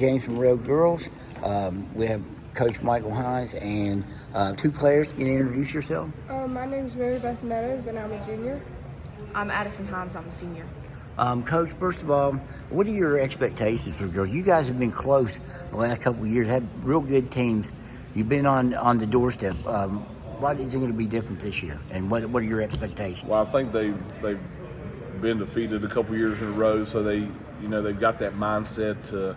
James from Monroe girls. We have Coach Michael Hines and two players. Can you introduce yourself? My name is Beth Meadows, and I'm a junior. I'm Addison Hines. I'm a senior. Coach, first of all, what are your expectations for girls? You guys have been close the last couple of years, had real good teams. You've been on the doorstep. What is it going to be different this year, and what are your expectations? Well, I think they've been defeated a couple years in a row, so they've got that mindset to.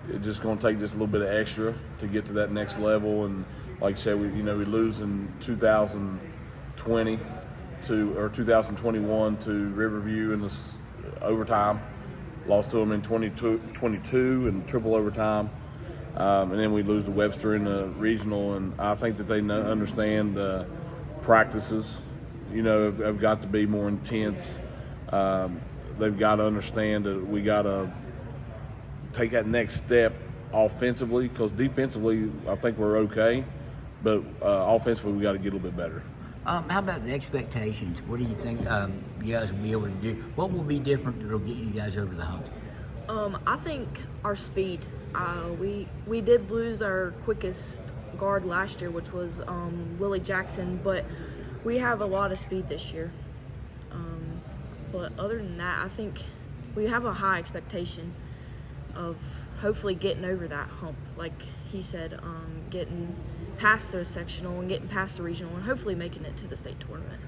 It's just going to take just a little bit of extra to get to that next level. And like I said, we lose in 2020 or 2021 to Riverview in this overtime. Lost to them in 22 in triple overtime. And then we lose to Webster in the regional. And I think that they understand practices, have got to be more intense. They've got to understand that we got to take that next step offensively, because defensively I think we're okay, but offensively we got to get a little bit better. How about the expectations? What do you think you guys will be able to do? What will be different that'll get you guys over the hump? I think our speed. We did lose our quickest guard last year, which was Lily Jackson, but we have a lot of speed this year. But other than that, I think we have a high expectation of hopefully getting over that hump, like he said, getting past the sectional and getting past the regional and hopefully making it to the state tournament.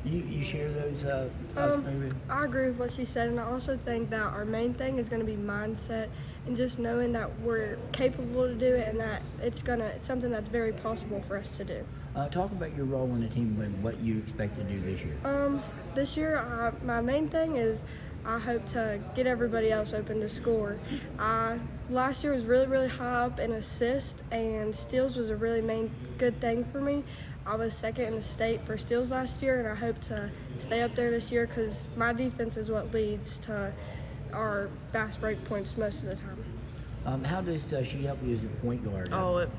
You share those thoughts, maybe? I agree with what she said, and I also think that our main thing is going to be mindset and just knowing that we're capable to do it and that it's something that's very possible for us to do. Talk about your role in the team and what you expect to do this year. This year, my main thing is I hope to get everybody else open to score. Last year was really, really high up in assists, and steals was a really good thing for me. I was second in the state for steals last year, and I hope to stay up there this year because my defense is what leads to our fast break points most of the time. How does she help you as a point guard?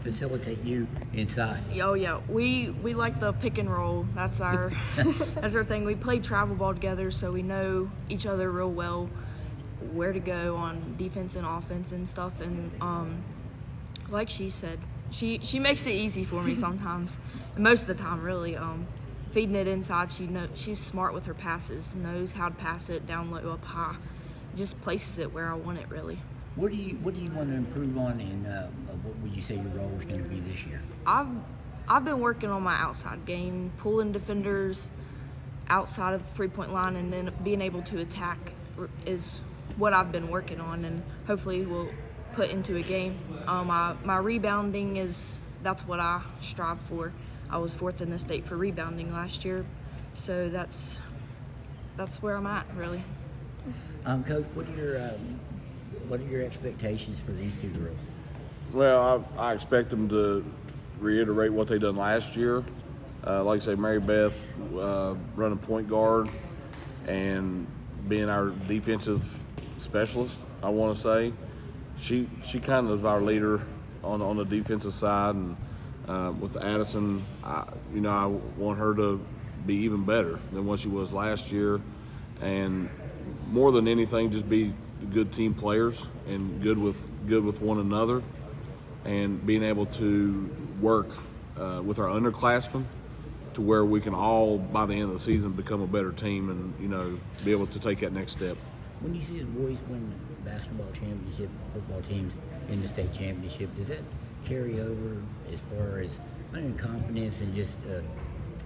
Facilitate you inside? Oh yeah, we like the pick and roll. That's our that's our thing. We played travel ball together, so we know each other real well, where to go on defense and offense and stuff. And like she said, she makes it easy for me sometimes, and most of the time really. Feeding it inside, she's smart with her passes, knows how to pass it down low, up high, just places it where I want it really. What do you want to improve on, and what would you say your role is going to be this year? I've been working on my outside game, pulling defenders outside of the three-point line, and then being able to attack is what I've been working on, and hopefully will put into a game. My rebounding that's what I strive for. I was 4th in the state for rebounding last year, so that's where I'm at really. Coach, what are your expectations for these two girls? Well, I expect them to reiterate what they done last year. Like I say, Mary Beth running point guard and being our defensive specialist, I want to say. She kind of is our leader on the defensive side, and with Addison, I want her to be even better than what she was last year, and more than anything, just be good team players and good with one another, and being able to work with our underclassmen to where we can all, by the end of the season, become a better team and be able to take that next step. When you see the boys win basketball championship, football teams in the state championship, does that carry over as far as confidence and just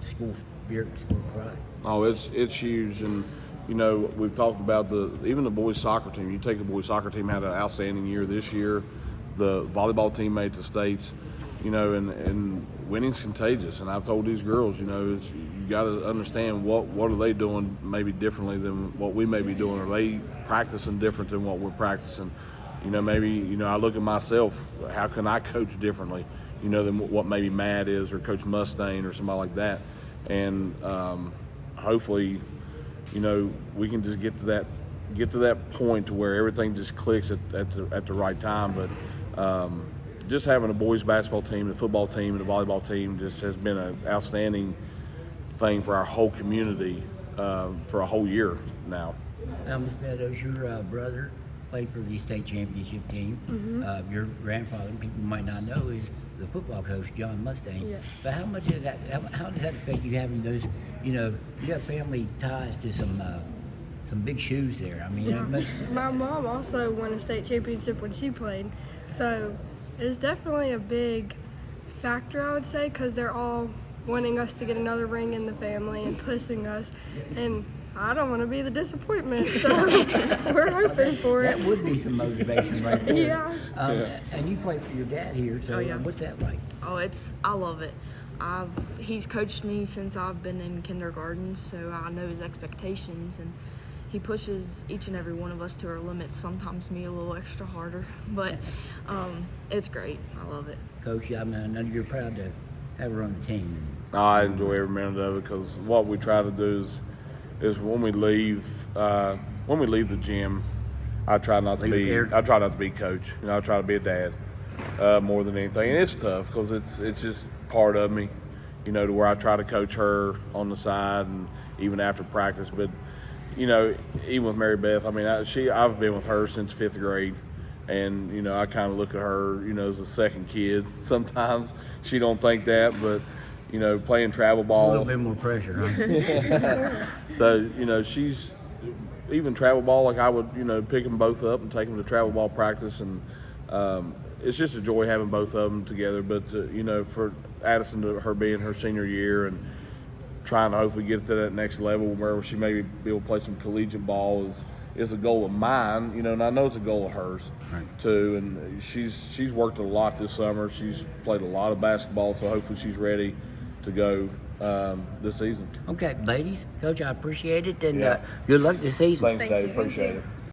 school spirit, school pride? Oh, it's huge, and we've talked about even the boys soccer team. You take the boys soccer team, had an outstanding year this year. The volleyball team made the states, and winning's contagious. And I've told these girls, you got to understand what are they doing maybe differently than what we may be doing. Are they practicing different than what we're practicing? Maybe I look at myself. How can I coach differently? Than what maybe Matt is or Coach Mustaine or somebody like that. And hopefully, we can just get to that point to where everything just clicks at the right time. But just having a boys basketball team, the football team, and the volleyball team just has been an outstanding thing for our whole community for a whole year now. Ms. Meadows, your brother played for the state championship team. Your grandfather, people might not know, is the football coach, John Mustang. Yes. But how much does that? How does that affect you having those? You have family ties to some big shoes there. I mean, it must, My mom also won a state championship when she played, so it's definitely a big factor, I would say, because they're all wanting us to get another ring in the family and pushing us, and I don't want to be the disappointment, so we're hoping for it. that would be some motivation right there. Yeah. And you play for your dad here, so Oh, yeah. what's that like? Oh, I love it. He's coached me since I've been in kindergarten, so I know his expectations, and he pushes each and every one of us to our limits. Sometimes me a little extra harder, but it's great. I love it. Coach, I know you're proud to have her on the team. I enjoy every minute of it because what we try to do is when we leave the gym, I try not to be coach. I try to be a dad more than anything, and it's tough because it's just part of me, to where I try to coach her on the side and even after practice. But even with Mary Beth, I mean, I've been with her since 5th grade. And, I kind of look at her, as a second kid. Sometimes she don't think that, but, playing travel ball. A little bit more pressure, huh? So, she's even travel ball, like I would, pick them both up and take them to travel ball practice. And it's just a joy having both of them together. But, for Addison, to her being her senior year and trying to hopefully get to that next level where she may be able to play some collegiate ball is a goal of mine, and I know it's a goal of hers too. And she's worked a lot this summer. She's played a lot of basketball, so hopefully she's ready to go this season. Okay, ladies, Coach, I appreciate it, and good luck this season. Thanks, Dave. Appreciate it.